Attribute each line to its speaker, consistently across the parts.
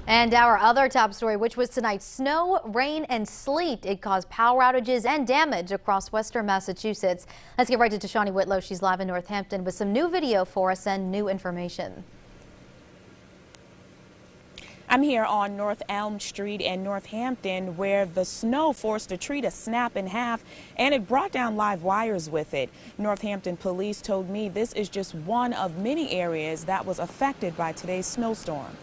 Speaker 1: And our other top story, which was tonight's snow, rain, and sleet. It caused power outages and damage across western Massachusetts. Let's get right to Tashani Whitlow. She's live in Northampton with some new video for us and new information.
Speaker 2: I'm here on North Elm Street in Northampton, where the snow forced a tree to snap in half, and it brought down live wires with it. Northampton police told me this is just one of many areas that was affected by today's snowstorm.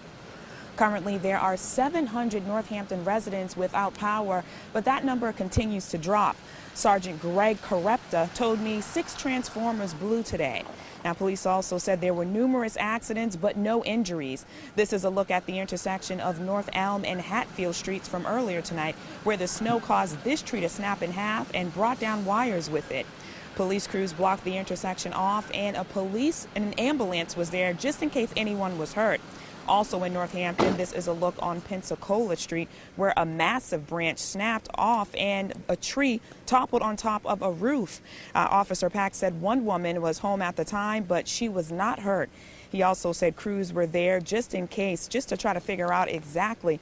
Speaker 2: Currently, there are 700 Northampton residents without power, but that number continues to drop. Sergeant Greg Carepta told me 6 transformers blew today. Now, police also said there were numerous accidents, but no injuries. This is a look at the intersection of North Elm and Hatfield Streets from earlier tonight, where the snow caused this tree to snap in half and brought down wires with it. Police crews blocked the intersection off, and an ambulance was there just in case anyone was hurt. Also in Northampton, this is a look on Pensacola Street, where a massive branch snapped off and a tree toppled on top of a roof. Officer Pack said one woman was home at the time, but she was not hurt. He also said crews were there just in case, just to try to figure out exactly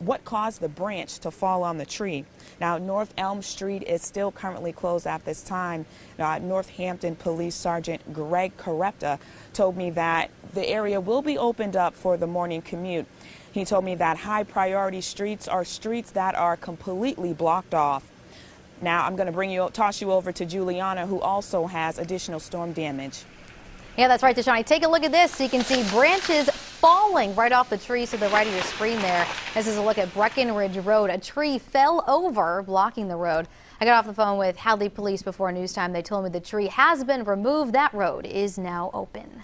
Speaker 2: what caused the branch to fall on the tree. Now, North Elm Street is still currently closed at this time. Northampton Police Sergeant Greg Carepta told me that the area will be opened up for the morning commute. He told me that high priority streets are streets that are completely blocked off. Now, I'm going to toss you over to Juliana, who also has additional storm damage.
Speaker 1: Yeah, that's right, Tashani. Take a look at this. You can see branches falling right off the trees to the right of your screen there. This is a look at Breckenridge Road. A tree fell over, blocking the road. I got off the phone with Hadley Police before news time. They told me the tree has been removed. That road is now open.